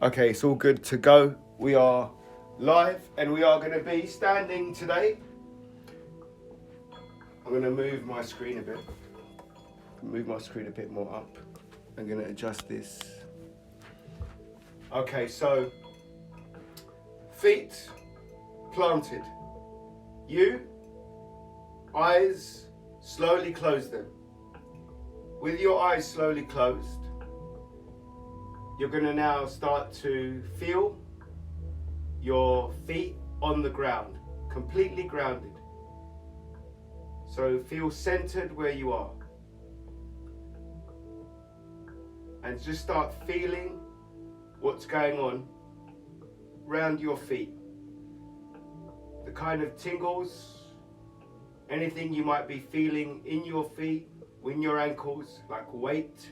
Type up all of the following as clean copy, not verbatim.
Okay, it's all good to go. We are live and we are going to be standing today. I'm going to move my screen a bit. Move my screen a bit more up. I'm going to adjust this. Okay, so feet planted. You, eyes, slowly close them. With your eyes slowly closed, you're going to now start to feel your feet on the ground, completely grounded. So feel centered where you are. And just start feeling what's going on around your feet. The kind of tingles, anything you might be feeling in your feet, in your ankles, like weight.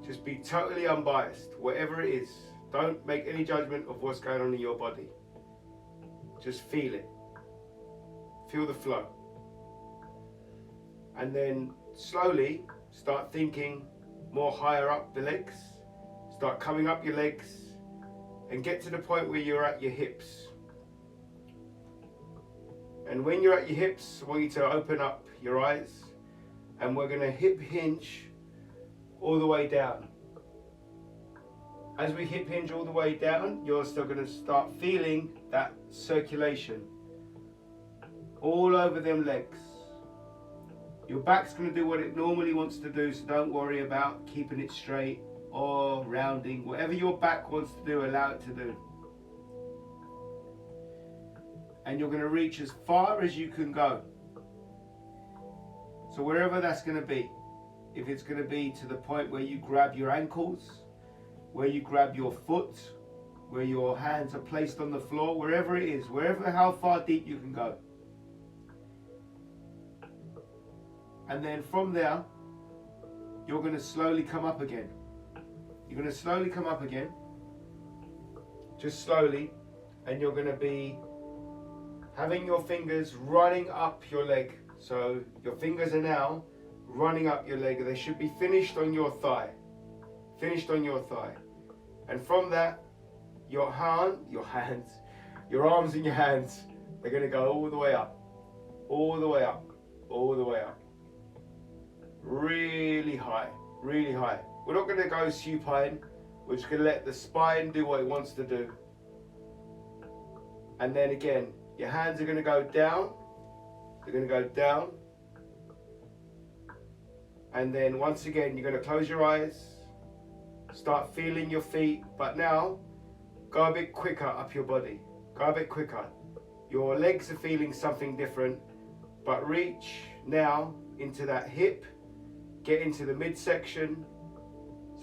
Just be totally unbiased, whatever it is. Don't make any judgment of what's going on in your body. Just feel it. Feel the flow. And then slowly start thinking more higher up the legs. Start coming up your legs and get to the point where you're at your hips. And when you're at your hips, I want you to open up your eyes and we're going to hip hinge all the way down. As we hip hinge all the way down, you're still going to start feeling that circulation all over them legs. Your back's going to do what it normally wants to do, so don't worry about keeping it straight or rounding. Whatever your back wants to do, allow it to do. And you're going to reach as far as you can go. So wherever that's going to be. If it's going to be to the point where you grab your ankles, where you grab your foot, where your hands are placed on the floor, wherever it is, how far deep you can go. And then from there, you're going to slowly come up again. You're going to slowly come up again, just slowly, and you're going to be having your fingers running up your leg. So your fingers are now running up your leg. They should be finished on your thigh. Finished on your thigh. And from that, your arms and your hands, they're going to go all the way up. All the way up. All the way up. Really high. Really high. We're not going to go supine. We're just going to let the spine do what it wants to do. And then again, your hands are going to go down. They're going to go down. And then once again, you're going to close your eyes. Start feeling your feet. But now, go a bit quicker up your body. Go a bit quicker. Your legs are feeling something different. But reach now into that hip. Get into the midsection.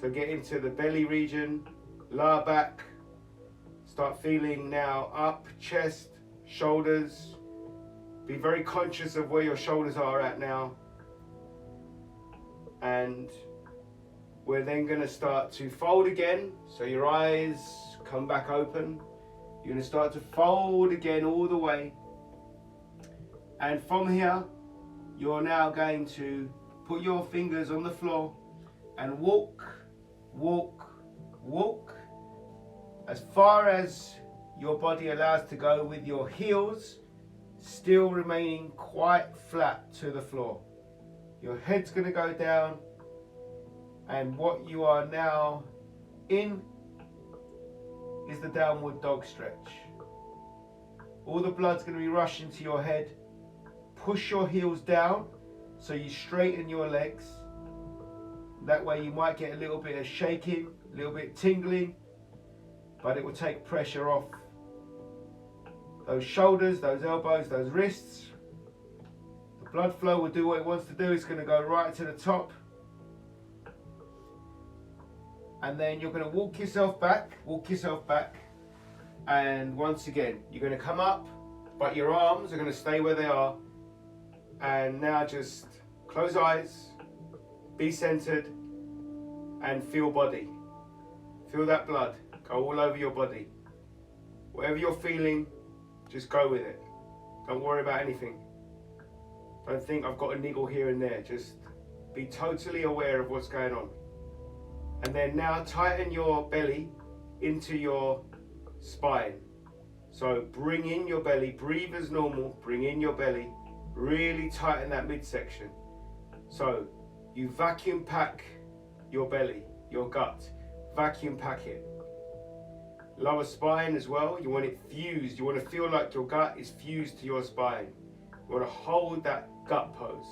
So get into the belly region. Lower back. Start feeling now up, chest, shoulders. Be very conscious of where your shoulders are at now. And we're then going to start to fold again. So your eyes come back open. You're going to start to fold again all the way. And from here, you're now going to put your fingers on the floor and walk, walk, walk as far as your body allows to go, with your heels still remaining quite flat to the floor. Your head's going to go down, and what you are now in is the downward dog stretch. All the blood's going to be rushing to your head. Push your heels down so you straighten your legs. That way you might get a little bit of shaking, a little bit tingling, but it will take pressure off those shoulders, those elbows, those wrists. The blood flow will do what it wants to do. It's going to go right to the top. And then you're going to walk yourself back. And once again, you're going to come up, but your arms are going to stay where they are. And now just close eyes, be centered, and feel body. Feel that blood go all over your body. Whatever you're feeling, just go with it. Don't worry about anything. Don't think I've got a niggle here and there. Just be totally aware of what's going on. And then now tighten your belly into your spine. So bring in your belly, breathe as normal, bring in your belly, really tighten that midsection. So you vacuum pack your belly, your gut, vacuum pack it. Lower spine as well, you want it fused, you want to feel like your gut is fused to your spine. You want to hold that gut pose.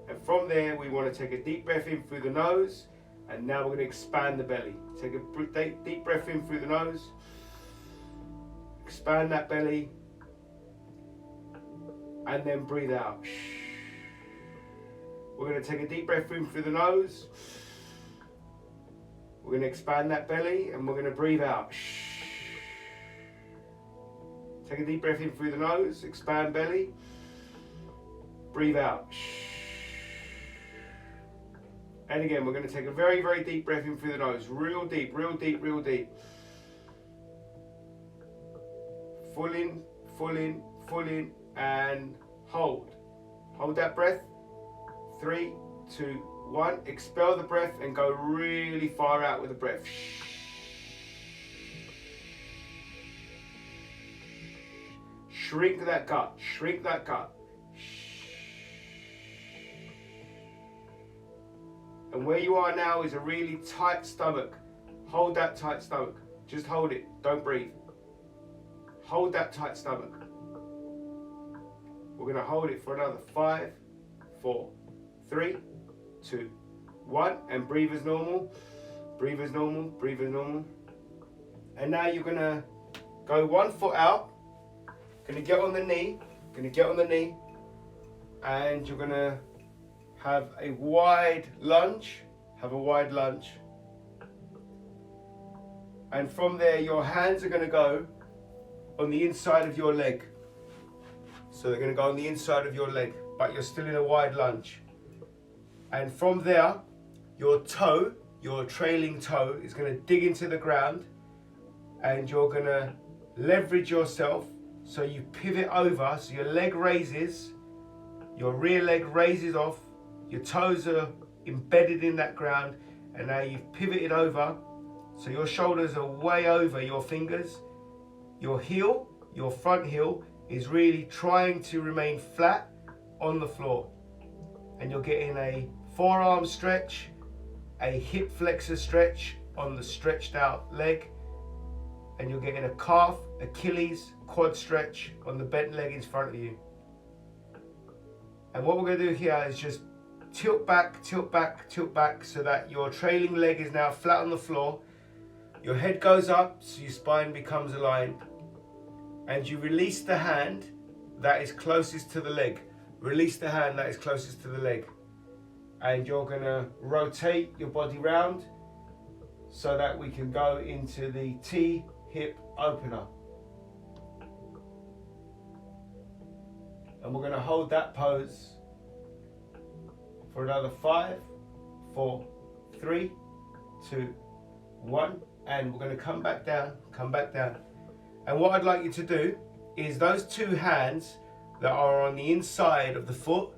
And from there we want to take a deep breath in through the nose, and now we're going to expand the belly. Take a deep breath in through the nose, expand that belly, and then breathe out. We're going to take a deep breath in through the nose. We're going to expand that belly and we're going to breathe out. Take a deep breath in through the nose, expand belly, breathe out. And again, we're going to take a very, very deep breath in through the nose. Real deep, real deep, real deep. Full in, full in, full in, and hold. Hold that breath. 3, 2, 1. Expel the breath and go really far out with the breath. Shrink that gut, shrink that gut. And where you are now is a really tight stomach. Hold that tight stomach. Just hold it, don't breathe. Hold that tight stomach. We're going to hold it for another 5, 4, 3, 2, 1. And breathe as normal. Breathe as normal, breathe as normal. And now you're going to go 1 foot out. Going to get on the knee. Going to get on the knee. And you're going to have a wide lunge. Have a wide lunge. And from there, your hands are going to go on the inside of your leg. So they're going to go on the inside of your leg, but you're still in a wide lunge. And from there, your toe, your trailing toe, is going to dig into the ground, and you're going to leverage yourself so you pivot over, so your leg raises, your rear leg raises off, your toes are embedded in that ground, and now you've pivoted over, so your shoulders are way over your fingers. Your heel, your front heel, is really trying to remain flat on the floor. And you're getting a forearm stretch, a hip flexor stretch on the stretched out leg, and you're getting a calf, Achilles, quad stretch on the bent leg in front of you. And what we're going to do here is just tilt back, tilt back, tilt back, so that your trailing leg is now flat on the floor. Your head goes up, so your spine becomes aligned. And you release the hand that is closest to the leg. Release the hand that is closest to the leg. And you're going to rotate your body round so that we can go into the T-hip opener. And we're going to hold that pose for another 5, 4, 3, 2, 1. And we're going to come back down, come back down. And what I'd like you to do is those two hands that are on the inside of the foot,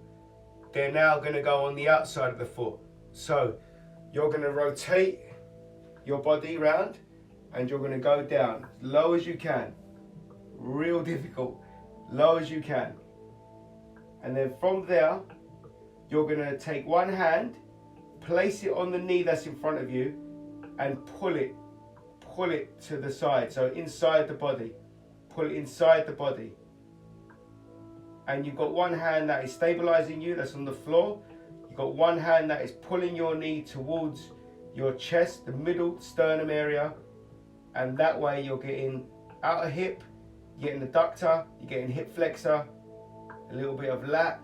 they're now going to go on the outside of the foot. So you're going to rotate your body round and you're going to go down as low as you can. Real difficult. Low as you can. And then from there, you're going to take one hand, place it on the knee that's in front of you, and pull it to the side, so inside the body. Pull it inside the body. And you've got one hand that is stabilizing you, that's on the floor. You've got one hand that is pulling your knee towards your chest, the middle sternum area. And that way you're getting outer hip, you're getting adductor, you're getting hip flexor, a little bit of lat,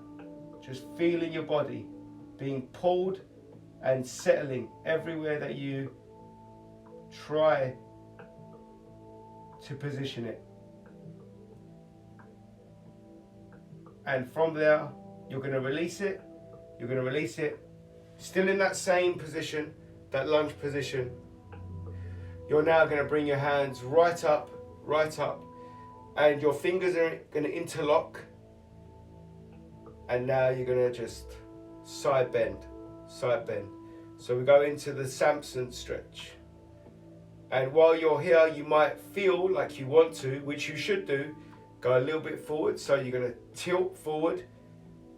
just feeling your body being pulled and settling everywhere that you try to position it. And from there, you're going to release it. You're going to release it. Still in that same position, that lunge position. You're now going to bring your hands right up, and your fingers are going to interlock. And now you're going to just side bend, side bend. So we go into the Samson stretch. And while you're here, you might feel like you want to, which you should do, go a little bit forward. So you're going to tilt forward,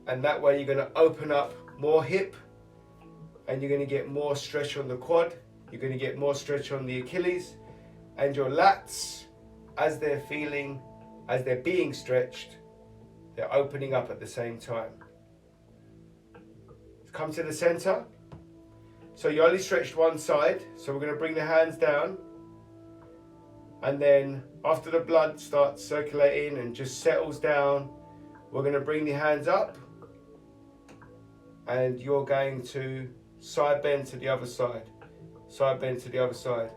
and that way you're going to open up more hip, and you're going to get more stretch on the quad. You're going to get more stretch on the Achilles, and your lats, as they're being stretched, they're opening up at the same time. Come to the center. So you only stretched one side, so we're going to bring the hands down, and then after the blood starts circulating and just settles down, we're going to bring the hands up, and you're going to side bend to the other side, side bend to the other side.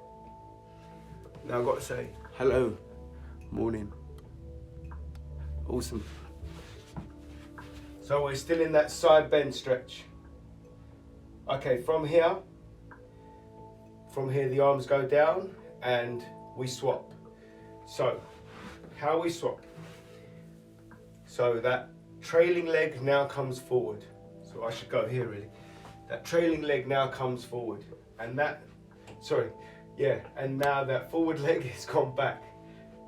Now I've got to say hello, morning, awesome. So we're still in that side bend stretch. Okay, from here the arms go down and we swap. So, how we swap? So that trailing leg now comes forward. So I should go here really. That trailing leg now comes forward. And now that forward leg has gone back.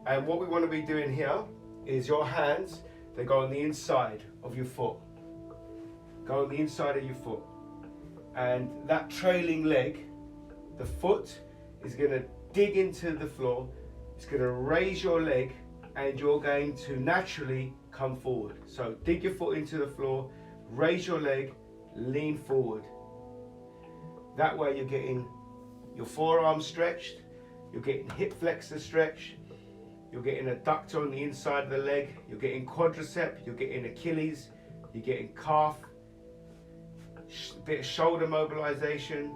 And what we want to be doing here is your hands, they go on the inside of your foot. Go on the inside of your foot. And that trailing leg, the foot is going to dig into the floor, it's going to raise your leg, and you're going to naturally come forward. So dig your foot into the floor, raise your leg, lean forward. That way you're getting your forearm stretched, you're getting hip flexor stretch, you're getting adductor on the inside of the leg, you're getting quadricep, you're getting Achilles, you're getting calf, a bit of shoulder mobilization.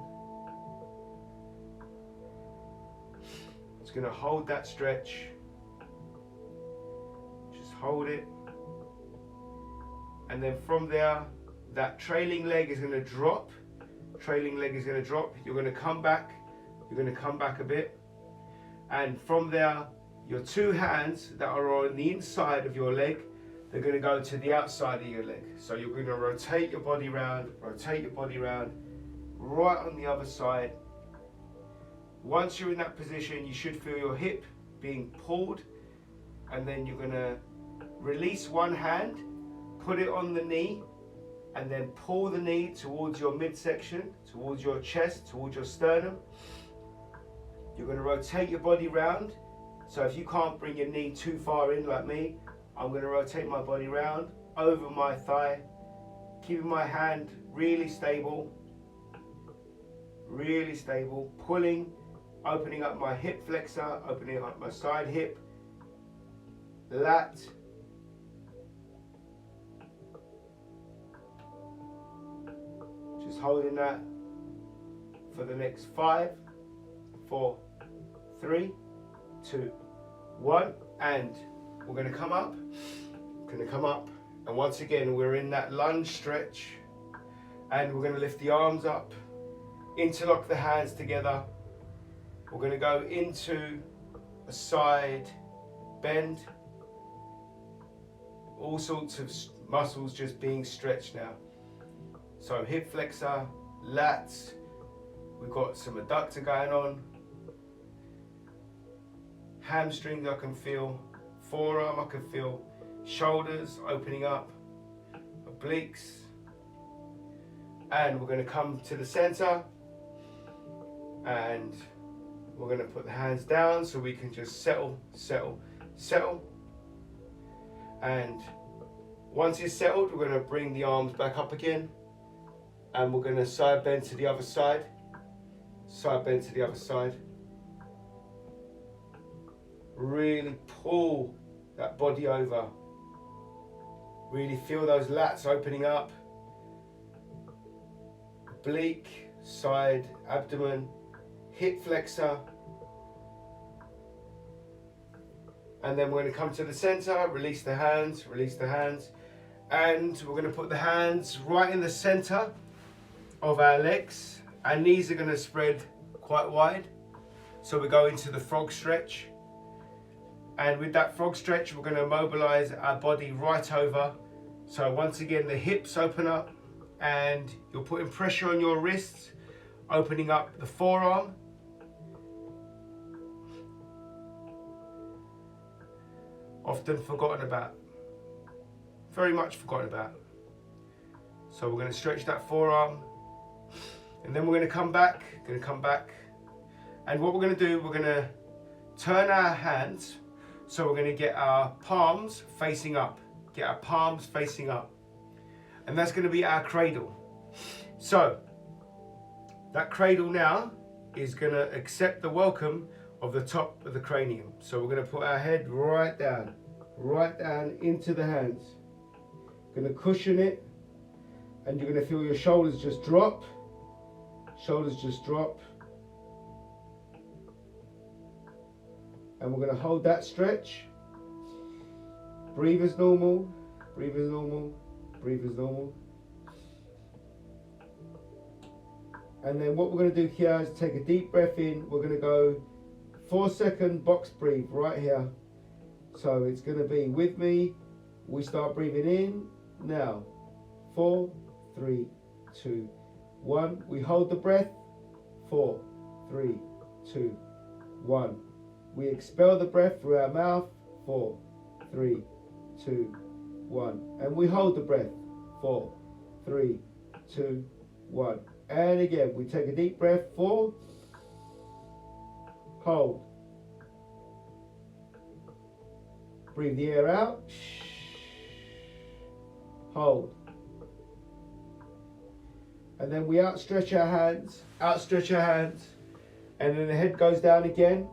It's going to hold that stretch. Just hold it. And then from there, that trailing leg is going to drop. Trailing leg is going to drop. You're going to come back. You're going to come back a bit. And from there, your two hands that are on the inside of your leg, they're going to go to the outside of your leg. So you're going to rotate your body round, right on the other side. Once you're in that position, you should feel your hip being pulled, and then you're going to release one hand, put it on the knee, and then pull the knee towards your midsection, towards your chest, towards your sternum. You're going to rotate your body round. So if you can't bring your knee too far in like me, I'm going to rotate my body round over my thigh, keeping my hand really stable, pulling, opening up my hip flexor, opening up my side hip, lat, just holding that for the next 5, 4, 3, 2, 1, and we're going to come up, and once again we're in that lunge stretch, and we're going to lift the arms up, interlock the hands together. We're going to go into a side bend, all sorts of muscles just being stretched now. So hip flexor, lats, we've got some adductor going on, hamstrings I can feel, forearm I can feel, shoulders opening up, obliques, and we're going to come to the center, and we're going to put the hands down so we can just settle. And once it's settled, we're going to bring the arms back up again, and we're going to side bend to the other side, really pull that body over, really feel those lats opening up, oblique, side, abdomen, hip flexor, and then we're going to come to the center, release the hands, and we're going to put the hands right in the center of our legs. Our knees are going to spread quite wide, so we go into the frog stretch, and with that frog stretch we're going to mobilize our body right over. So once again the hips open up, and you're putting pressure on your wrists, opening up the forearm. Often forgotten about. Very much forgotten about. So we're going to stretch that forearm. And then we're going to come back. And what we're going to do, we're going to turn our hands. So we're going to get our palms facing up. And that's going to be our cradle. So that cradle now is going to accept the welcome of the top of the cranium. So we're going to put our head right down into the hands. Going to cushion it, and you're going to feel your shoulders just drop. And we're going to hold that stretch. Breathe as normal. And then what we're going to do here is take a deep breath in. We're going to go 4-second box breathe right here. So it's going to be with me. We start breathing in now. 4, 3, 2, 1. We hold the breath. 4, 3, 2, 1. We expel the breath through our mouth. 4, 3, 2, 1. And we hold the breath. 4, 3, 2, 1. And again, we take a deep breath. 4. Hold. Breathe the air out. Hold. And then we outstretch our hands. And then the head goes down again.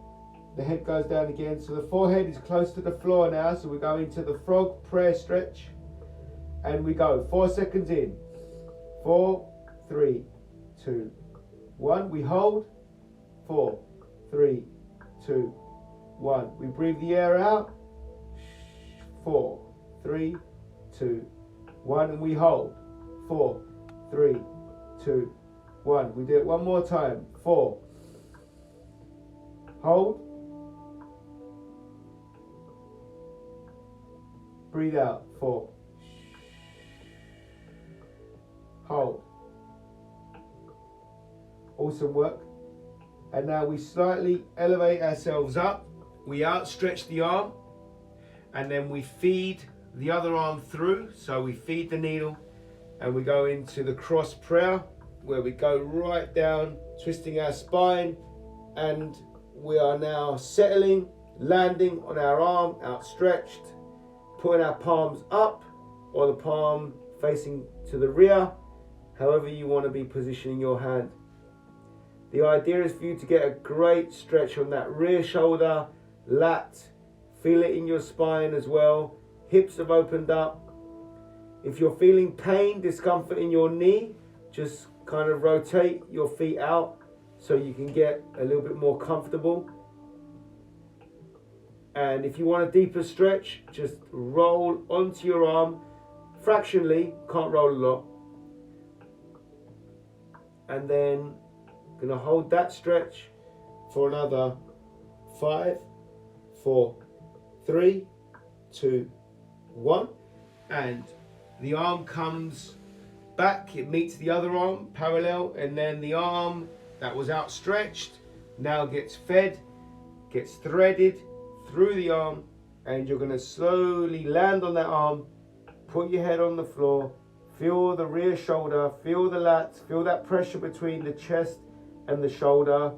So the forehead is close to the floor now. So we go into the frog prayer stretch. And we go 4 seconds in. 4, 3, 2, 1. We hold. 4, 3, 2, 1. We breathe the air out. 4, 3, 2, 1. And we hold. 4, 3, 2, 1. We do it one more time. 4. Hold. Breathe out. 4. Hold. Awesome work. And now we slightly elevate ourselves up. We outstretch the arm. And then we feed the other arm through. So we feed the needle. And we go into the cross prayer, where we go right down, twisting our spine. And we are now settling, landing on our arm, outstretched, putting our palms up, or the palm facing to the rear, however you want to be positioning your hand. The idea is for you to get a great stretch on that rear shoulder, lat, feel it in your spine as well. Hips have opened up. If you're feeling pain, discomfort in your knee, just kind of rotate your feet out so you can get a little bit more comfortable. And if you want a deeper stretch, just roll onto your arm fractionally, can't roll a lot. And then gonna hold that stretch for another 5, 4, 3, 2, 1. And the arm comes back, it meets the other arm parallel, and then the arm that was outstretched now gets fed, gets threaded through the arm, and you're going to slowly land on that arm, put your head on the floor, feel the rear shoulder, feel the lats, feel that pressure between the chest and the shoulder.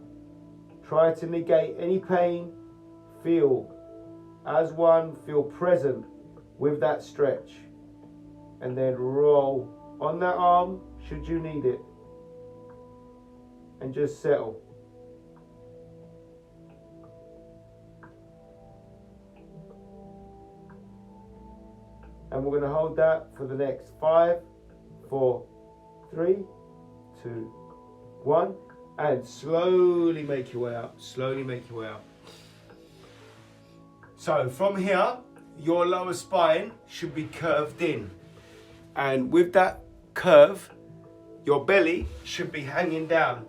Try to negate any pain. Feel as one, feel present with that stretch, and then roll on that arm should you need it, and just settle. And we're going to hold that for the next 5, 4, 3, 2, 1. And slowly make your way out. So from here, your lower spine should be curved in. And with that curve, your belly should be hanging down.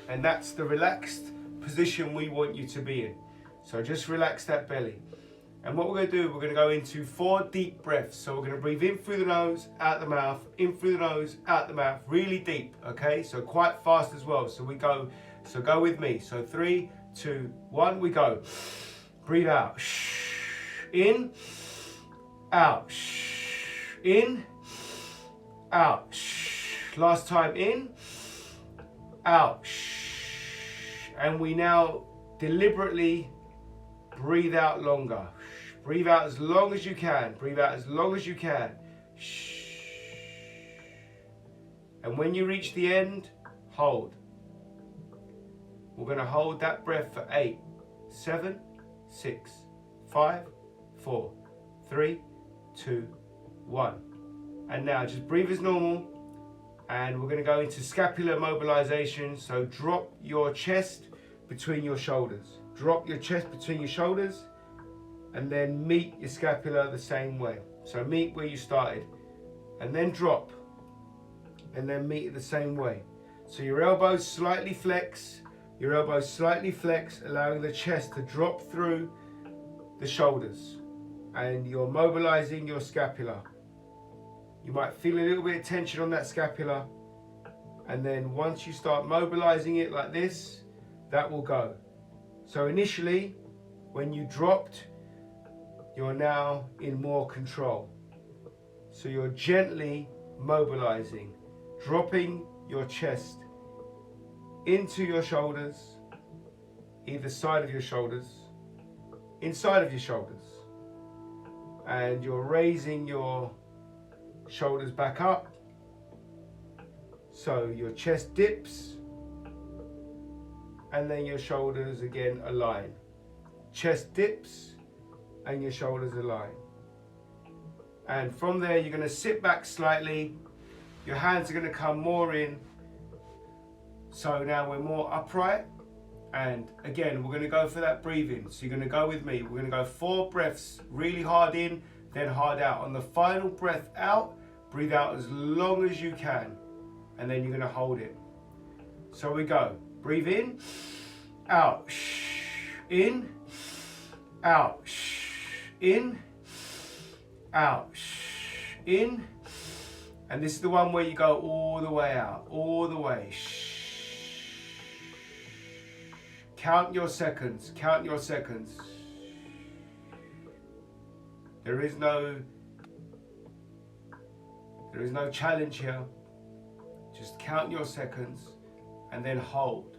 And that's the relaxed position we want you to be in. So just relax that belly. And what we're going to do, we're going to go into 4 deep breaths. So we're going to breathe in through the nose, out the mouth, in through the nose, out the mouth, really deep, okay? So quite fast as well. So go with me. So 3, 2, 1, we go. Breathe out. In, out. In, out. Last time, in, out. And we now deliberately breathe out longer. Breathe out as long as you can. Breathe out as long as you can. And when you reach the end, hold. We're going to hold that breath for 8, 7, 6, 5, 4, 3, 2, 1. And now just breathe as normal. And we're going to go into scapular mobilization. So drop your chest between your shoulders. Drop your chest between your shoulders. And then meet your scapula the same way. So meet where you started. And then drop. And then meet it the same way. So your elbows slightly flex. Your elbows slightly flex, allowing the chest to drop through the shoulders. And you're mobilizing your scapula. You might feel a little bit of tension on that scapula. And then once you start mobilizing it like this, that will go. So initially, when you dropped, you're now in more control. So you're gently mobilizing, dropping your chest into your shoulders, either side of your shoulders, inside of your shoulders. And you're raising your shoulders back up. So your chest dips, and then your shoulders again align. Chest dips, and your shoulders align. And from there, you're going to sit back slightly. Your hands are going to come more in. So now we're more upright. And again, we're going to go for that breathing. So you're going to go with me. We're going to go 4 breaths, really hard in, then hard out. On the final breath out, breathe out as long as you can. And then you're going to hold it. So we go. Breathe in, out, in, out, in, out, in. And this is the one where you go all the way out, all the way. Count your seconds, count your seconds. There is no challenge here. Just count your seconds and then hold.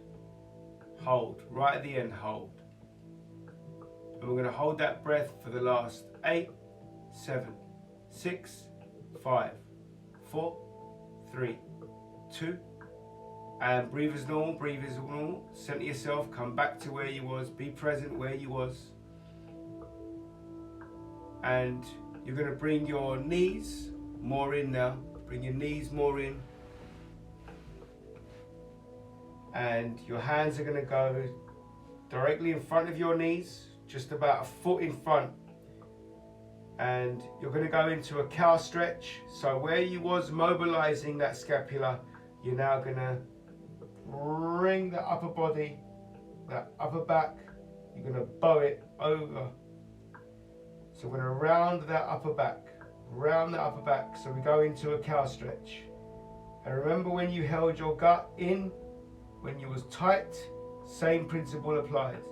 Hold, right at the end, hold. And we're going to hold that breath for the last 8, 7, 6, 5, 4, 3, 2, and breathe as normal, breathe as normal. Center yourself, come back to where you was, be present where you was. And you're going to bring your knees more in now. Bring your knees more in. And your hands are going to go directly in front of your knees, just about a foot in front. And you're going to go into a cow stretch. So where you was mobilizing that scapula, you're now going to bring the upper body, that upper back, you're going to bow it over. So we're going to round that upper back, round the upper back. So we go into a cow stretch. And remember when you held your gut in, when you was tight, same principle applies.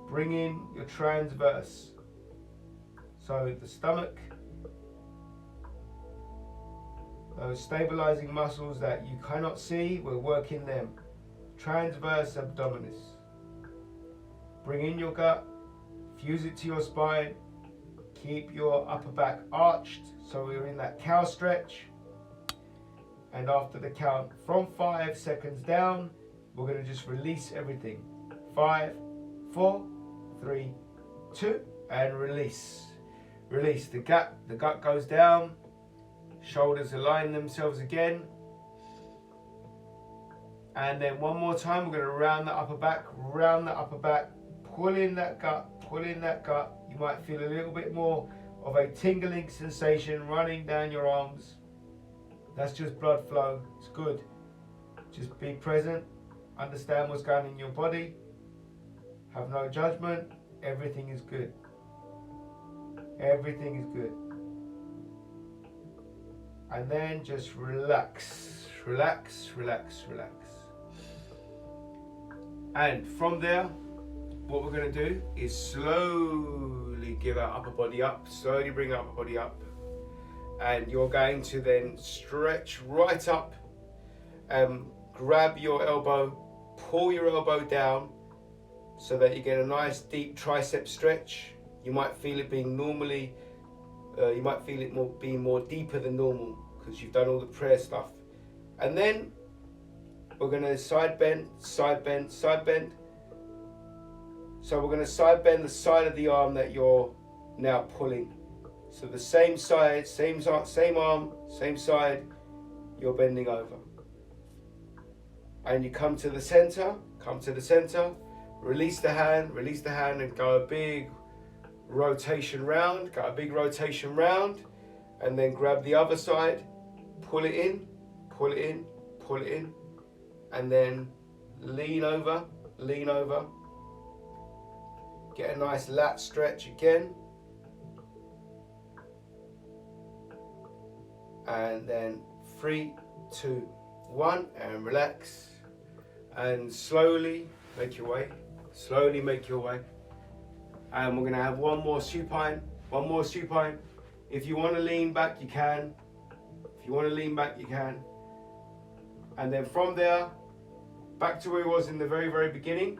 Bring in your transverse. So the stomach, those stabilizing muscles that you cannot see, we're working them. Transverse abdominis. Bring in your gut, fuse it to your spine, keep your upper back arched. So we're in that cow stretch. And after the count from 5 seconds down, we're going to just release everything. 5, 4, 3, 2, and release. Release. The gut goes down. Shoulders align themselves again. And then one more time, we're going to round the upper back, pull in that gut, pull in that gut. You might feel a little bit more of a tingling sensation running down your arms. That's just blood flow. It's good. Just be present. Understand what's going on in your body. Have no judgment. Everything is good. Everything is good. And then just relax, relax, relax, relax. And from there, what we're going to do is slowly give our upper body up, slowly bring our upper body up. And you're going to then stretch right up, grab your elbow, pull your elbow down so that you get a nice deep tricep stretch. You might feel it being normally, you might feel it being more deeper than normal because you've done all the prayer stuff. And then we're going to side bend, side bend, side bend. So we're going to side bend the side of the arm that you're now pulling. So the same side, same arm, same side, you're bending over. And you come to the center, release the hand and go a big rotation round, and then grab the other side, pull it in, pull it in, pull it in, and then lean over, get a nice lat stretch again, and then 3, 2, 1, and relax, and slowly make your way, and we're going to have one more supine. If you want to lean back, you can. And then from there, back to where it was in the very beginning.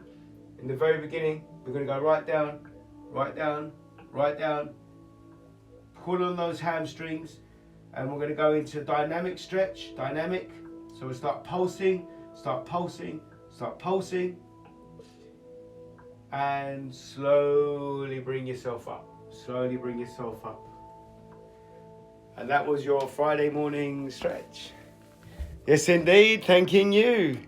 We're going to go right down, pull on those hamstrings, and we're going to go into dynamic stretch, So we'll start pulsing, and slowly bring yourself up, And that was your Friday morning stretch. Yes, indeed, thanking you.